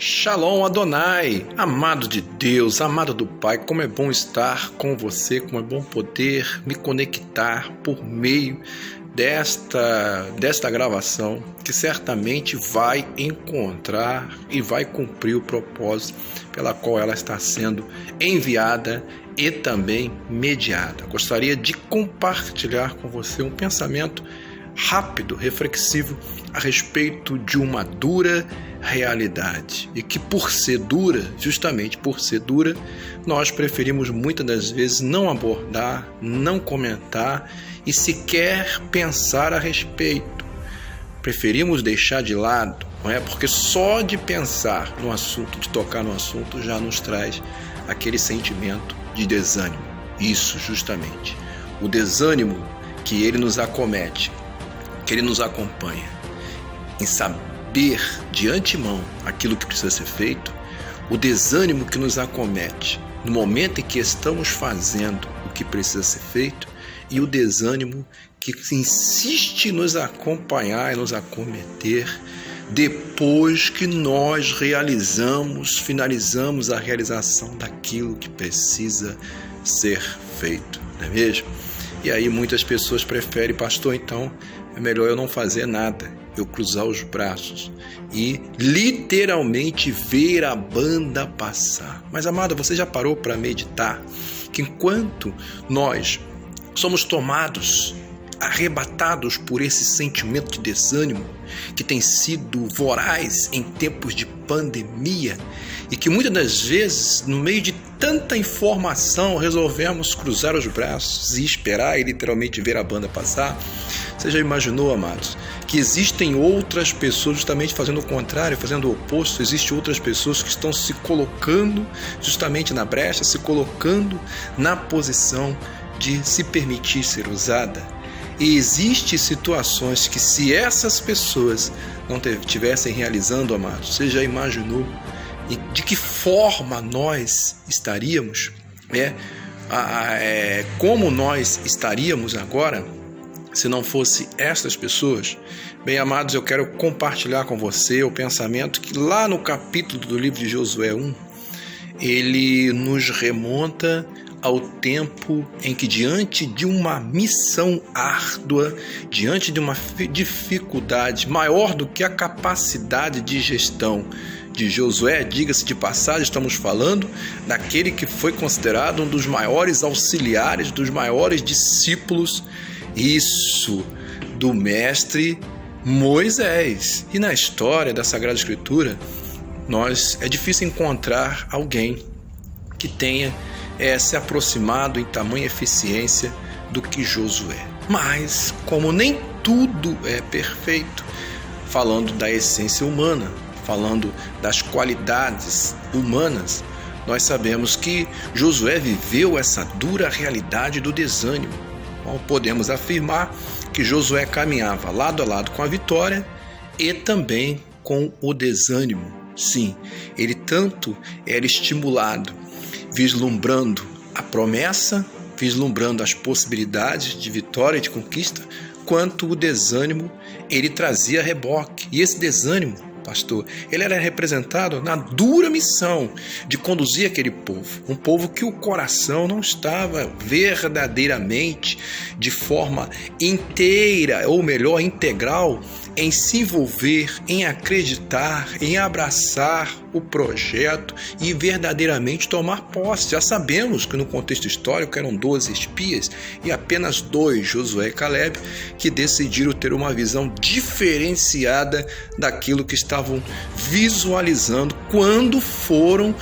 Shalom Adonai, amado de Deus, amado do Pai, como é bom estar com você, como é bom poder me conectar por meio desta gravação, que certamente vai encontrar e vai cumprir o propósito pela qual ela está sendo enviada e também mediada. Gostaria de compartilhar com você um pensamento rápido, reflexivo a respeito de uma dura realidade, e que por ser dura, justamente por ser dura, nós preferimos muitas das vezes não abordar, não comentar e sequer pensar a respeito. Preferimos deixar de lado, não é? Porque só de pensar no assunto, de tocar no assunto, já nos traz aquele sentimento de desânimo. Isso, justamente, o desânimo que ele nos acomete, que ele nos acompanha em saber de antemão aquilo que precisa ser feito, o desânimo que nos acomete no momento em que estamos fazendo o que precisa ser feito, e o desânimo que insiste em nos acompanhar e nos acometer depois que nós finalizamos a realização daquilo que precisa ser feito, não é mesmo? E aí muitas pessoas preferem, pastor, então é melhor eu não fazer nada, eu cruzar os braços e literalmente ver a banda passar. Mas, amada, você já parou para meditar que enquanto nós somos tomados, arrebatados por esse sentimento de desânimo que tem sido voraz em tempos de pandemia, e que muitas das vezes, no meio de tanta informação, resolvemos cruzar os braços e esperar e literalmente ver a banda passar? Você já imaginou, amados, que existem outras pessoas justamente fazendo o contrário, fazendo o oposto? Existem outras pessoas que estão se colocando justamente na brecha, se colocando na posição de se permitir ser usada. E existem situações que, se essas pessoas não estivessem realizando, amados, você já imaginou de que forma nós estaríamos? Como nós estaríamos agora se não fosse estas pessoas? Bem, amados, eu quero compartilhar com você o pensamento que lá no capítulo do livro de Josué 1, ele nos remonta ao tempo em que, diante de uma missão árdua, diante de uma dificuldade maior do que a capacidade de gestão de Josué, diga-se de passagem, estamos falando daquele que foi considerado um dos maiores auxiliares, dos maiores discípulos, isso, do mestre Moisés. E na história da Sagrada Escritura, é difícil encontrar alguém que tenha se aproximado em tamanha eficiência do que Josué. Mas, como nem tudo é perfeito, falando da essência humana, falando das qualidades humanas, nós sabemos que Josué viveu essa dura realidade do desânimo. Então, podemos afirmar que Josué caminhava lado a lado com a vitória e também com o desânimo. Sim, ele tanto era estimulado, vislumbrando a promessa, vislumbrando as possibilidades de vitória e de conquista, quanto o desânimo ele trazia reboque. E esse desânimo, pastor, ele era representado na dura missão de conduzir aquele povo, um povo que o coração não estava verdadeiramente de forma inteira, ou melhor, integral, em se envolver, em acreditar, em abraçar o projeto e verdadeiramente tomar posse. Já sabemos que no contexto histórico eram 12 espias e apenas 2, Josué e Caleb, que decidiram ter uma visão diferenciada daquilo que estavam visualizando quando foram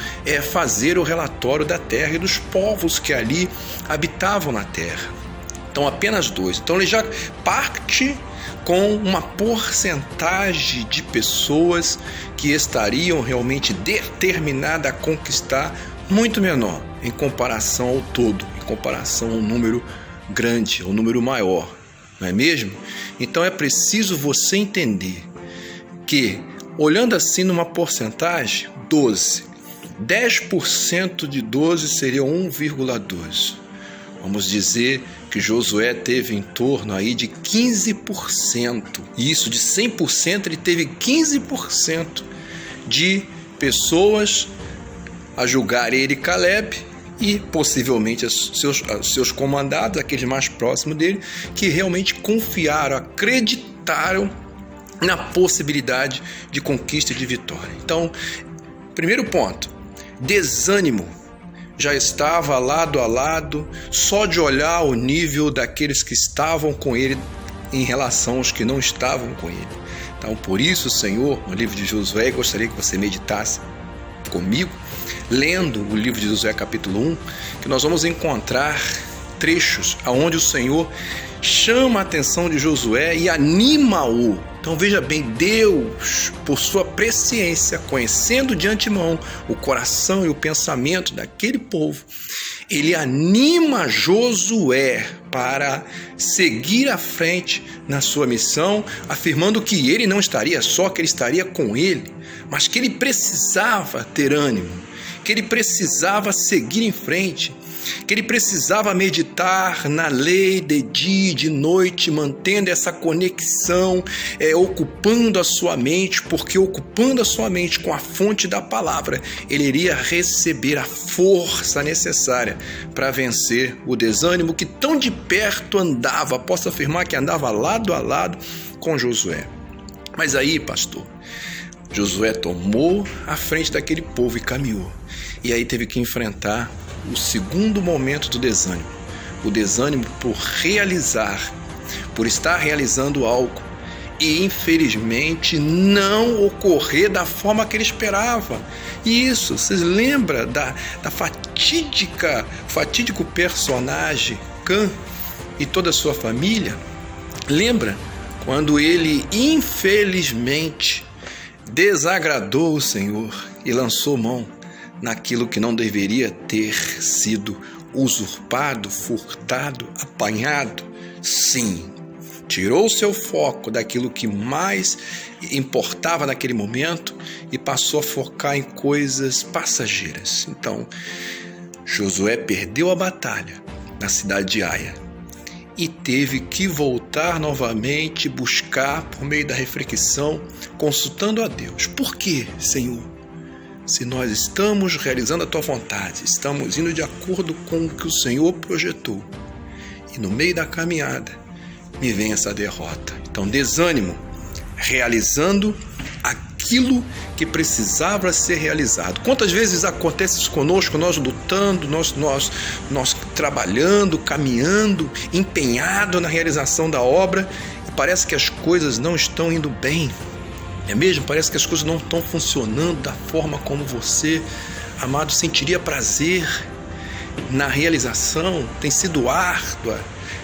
fazer o relatório da terra e dos povos que ali habitavam na terra. Então apenas 2. Então ele já parte com uma porcentagem de pessoas que estariam realmente determinadas a conquistar muito menor em comparação ao todo, em comparação ao número grande, ao número maior, não é mesmo? Então é preciso você entender que, olhando assim numa porcentagem, 10% de 12 seria 1,12. Vamos dizer que Josué teve em torno aí de 15%. E isso, de 100%, ele teve 15% de pessoas, a julgar ele e Caleb, e possivelmente seus comandados, aqueles mais próximos dele, que realmente confiaram, acreditaram na possibilidade de conquista e de vitória. Então, primeiro ponto, desânimo já estava lado a lado, só de olhar o nível daqueles que estavam com ele em relação aos que não estavam com ele. Então, por isso, Senhor, no livro de Josué, gostaria que você meditasse comigo, lendo o livro de Josué capítulo 1, que nós vamos encontrar trechos onde o Senhor chama a atenção de Josué e anima-o. Então veja bem, Deus, por sua presciência, conhecendo de antemão o coração e o pensamento daquele povo, ele anima Josué para seguir à frente na sua missão, afirmando que ele não estaria só, que ele estaria com ele, mas que ele precisava ter ânimo, que ele precisava seguir em frente, que ele precisava meditar na lei de dia e de noite, mantendo essa conexão, ocupando a sua mente, porque ocupando a sua mente com a fonte da palavra, ele iria receber a força necessária para vencer o desânimo que tão de perto andava, posso afirmar que andava lado a lado com Josué. Mas aí, pastor, Josué tomou a frente daquele povo e caminhou, e aí teve que enfrentar o segundo momento do desânimo, o desânimo por estar realizando algo e infelizmente não ocorrer da forma que ele esperava. E isso, vocês lembram da fatídico personagem Cã e toda a sua família? Lembra quando ele infelizmente desagradou o Senhor e lançou mão naquilo que não deveria ter sido usurpado, furtado, apanhado? Sim, tirou seu foco daquilo que mais importava naquele momento e passou a focar em coisas passageiras. Então, Josué perdeu a batalha na cidade de Aia e teve que voltar novamente, buscar por meio da reflexão, consultando a Deus. Por quê, Senhor? Se nós estamos realizando a Tua vontade, estamos indo de acordo com o que o Senhor projetou, e no meio da caminhada me vem essa derrota. Então, desânimo, realizando aquilo que precisava ser realizado. Quantas vezes acontece isso conosco, nós lutando, nós trabalhando, caminhando, empenhado na realização da obra, e parece que as coisas não estão indo bem. É mesmo? Parece que as coisas não estão funcionando da forma como você, amado, sentiria prazer na realização. Tem sido árdua,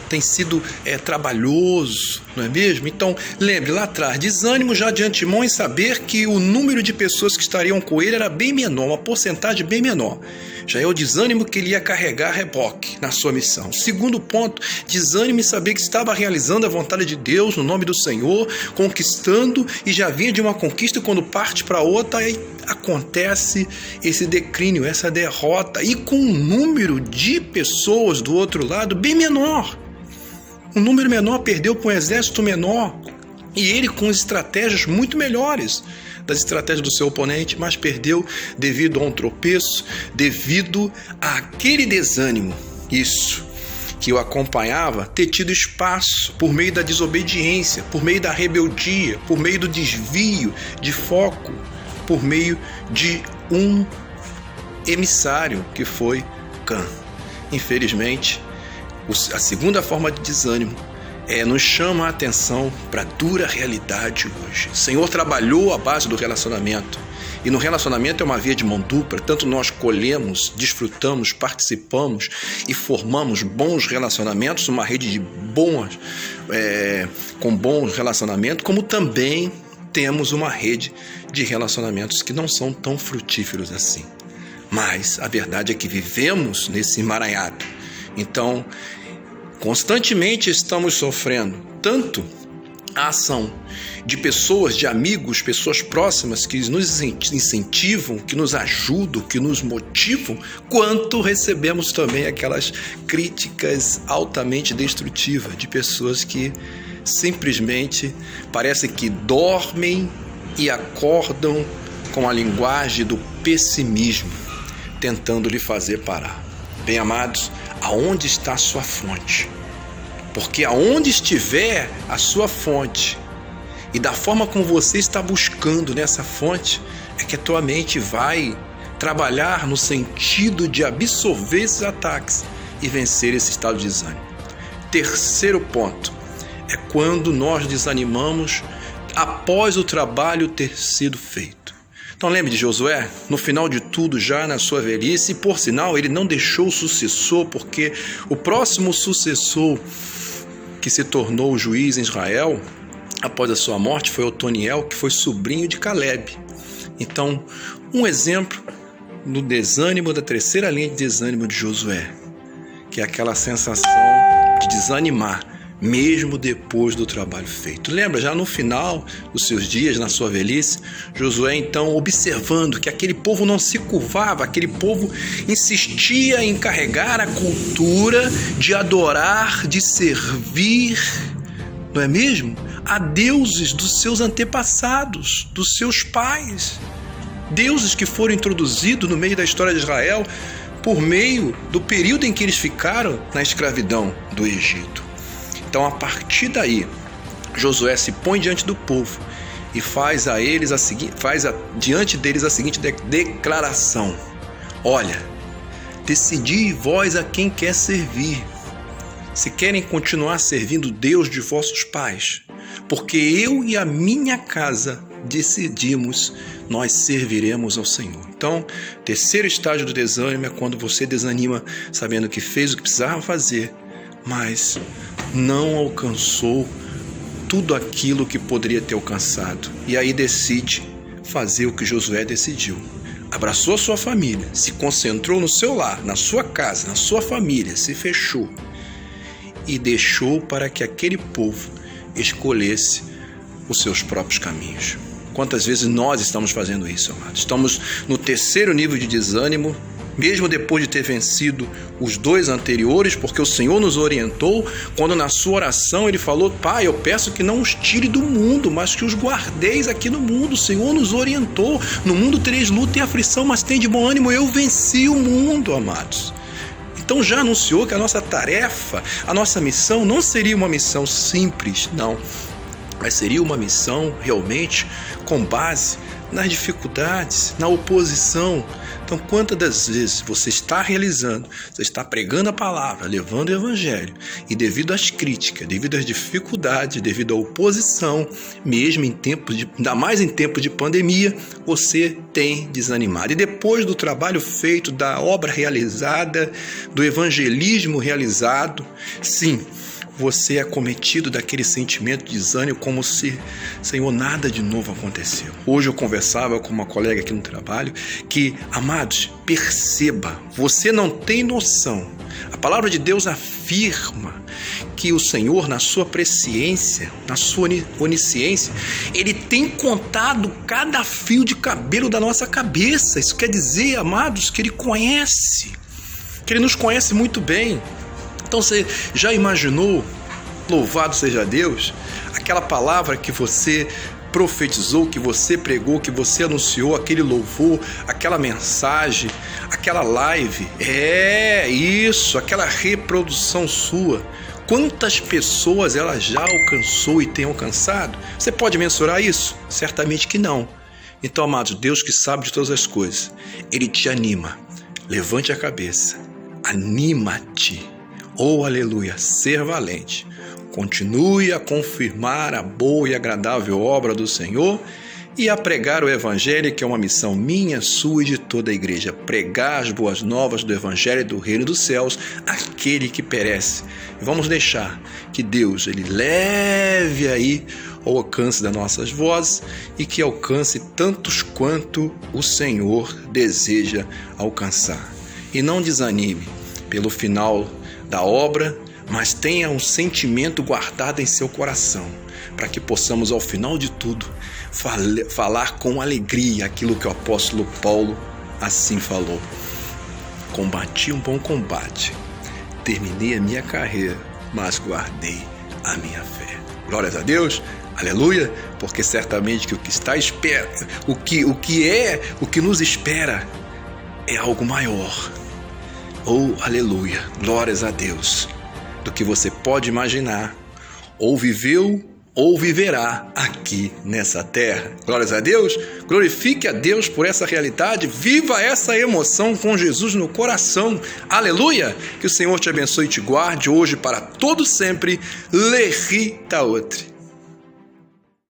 tem sido trabalhoso, não é mesmo? Então, lembre, lá atrás, desânimo já de antemão em saber que o número de pessoas que estariam com ele era bem menor, uma porcentagem bem menor. Já é o desânimo que ele ia carregar reboque na sua missão. Segundo ponto, desânimo em saber que estava realizando a vontade de Deus no nome do Senhor, conquistando, e já vinha de uma conquista, e quando parte para outra, aí acontece esse declínio, essa derrota, e com um número de pessoas do outro lado bem menor. Um número menor perdeu para um exército menor, e ele com estratégias muito melhores das estratégias do seu oponente, mas perdeu devido a um tropeço, devido àquele desânimo, isso, que o acompanhava, ter tido espaço por meio da desobediência, por meio da rebeldia, por meio do desvio de foco, por meio de um emissário que foi Cã. Infelizmente, a segunda forma de desânimo nos chama a atenção para a dura realidade hoje. O Senhor trabalhou a base do relacionamento, e no relacionamento é uma via de mão dupla, tanto nós colhemos, desfrutamos, participamos e formamos bons relacionamentos, uma rede de com bons relacionamentos, como também temos uma rede de relacionamentos que não são tão frutíferos assim. Mas a verdade é que vivemos nesse emaranhado. Então, constantemente estamos sofrendo tanto a ação de pessoas, de amigos, pessoas próximas que nos incentivam, que nos ajudam, que nos motivam, quanto recebemos também aquelas críticas altamente destrutivas de pessoas que simplesmente parece que dormem e acordam com a linguagem do pessimismo, tentando lhe fazer parar. Bem amados, aonde está a sua fonte? Porque aonde estiver a sua fonte e da forma como você está buscando nessa fonte, é que a tua mente vai trabalhar no sentido de absorver esses ataques e vencer esse estado de desânimo. Terceiro ponto é quando nós desanimamos após o trabalho ter sido feito. Então lembre de Josué, no final de tudo, já na sua velhice, e por sinal ele não deixou o sucessor, porque o próximo sucessor que se tornou o juiz em Israel, após a sua morte, foi Otoniel, que foi sobrinho de Caleb. Então, um exemplo no desânimo, da terceira linha de desânimo de Josué, que é aquela sensação de desanimar, mesmo depois do trabalho feito. Lembra, já no final dos seus dias, na sua velhice, Josué então observando que aquele povo não se curvava, aquele povo insistia em carregar a cultura de adorar, de servir, não é mesmo? A deuses dos seus antepassados, dos seus pais. Deuses que foram introduzidos no meio da história de Israel por meio do período em que eles ficaram na escravidão do Egito. Então, a partir daí, Josué se põe diante do povo e faz diante deles a seguinte declaração: olha, decidi vós a quem quer servir. Se querem continuar servindo Deus de vossos pais, porque eu e a minha casa decidimos, nós serviremos ao Senhor. Então, terceiro estágio do desânimo é quando você desanima sabendo que fez o que precisava fazer, mas não alcançou tudo aquilo que poderia ter alcançado. E aí decide fazer o que Josué decidiu. Abraçou a sua família, se concentrou no seu lar, na sua casa, na sua família, se fechou e deixou para que aquele povo escolhesse os seus próprios caminhos. Quantas vezes nós estamos fazendo isso, amados? Estamos no terceiro nível de desânimo, mesmo depois de ter vencido os dois anteriores, porque o Senhor nos orientou, quando na sua oração ele falou: Pai, eu peço que não os tire do mundo, mas que os guardeis aqui no mundo. O Senhor nos orientou: no mundo tereis luta e aflição, mas tem de bom ânimo, eu venci o mundo, amados. Então já anunciou que a nossa tarefa, a nossa missão não seria uma missão simples, não, mas seria uma missão realmente com base nas dificuldades, na oposição. Então, quantas das vezes você está realizando, você está pregando a palavra, levando o evangelho, e devido às críticas, devido às dificuldades, devido à oposição, mesmo em tempos ainda mais em tempos de pandemia, você tem desanimado. E depois do trabalho feito, da obra realizada, do evangelismo realizado, sim, você é cometido daquele sentimento de desânimo, como se, Senhor, nada de novo aconteceu. Hoje eu conversava com uma colega aqui no trabalho que, amados, perceba, você não tem noção. A palavra de Deus afirma que o Senhor, na sua presciência, na sua onisciência, Ele tem contado cada fio de cabelo da nossa cabeça. Isso quer dizer, amados, que Ele conhece, que Ele nos conhece muito bem. Então você já imaginou, louvado seja Deus, aquela palavra que você profetizou, que você pregou, que você anunciou, aquele louvor, aquela mensagem, aquela live, aquela reprodução sua, quantas pessoas ela já alcançou e tem alcançado? Você pode mensurar isso? Certamente que não. Então, amados, Deus que sabe de todas as coisas, Ele te anima. Levante a cabeça, anima-te. Oh, aleluia, ser valente. Continue a confirmar a boa e agradável obra do Senhor e a pregar o Evangelho, que é uma missão minha, sua e de toda a igreja. Pregar as boas novas do Evangelho do Reino dos Céus àquele que perece. E vamos deixar que Deus Ele leve aí ao alcance das nossas vozes e que alcance tantos quanto o Senhor deseja alcançar. E não desanime pelo final da obra, mas tenha um sentimento guardado em seu coração, para que possamos, ao final de tudo, falar com alegria aquilo que o apóstolo Paulo assim falou: combati um bom combate, terminei a minha carreira, mas guardei a minha fé. Glórias a Deus, Aleluia, porque certamente que o que nos espera é algo maior. Oh, aleluia, glórias a Deus, do que você pode imaginar, ou viveu, ou viverá aqui nessa terra. Glórias a Deus, glorifique a Deus por essa realidade, viva essa emoção com Jesus no coração. Aleluia, que o Senhor te abençoe e te guarde hoje para todo sempre. Lehi Taotri.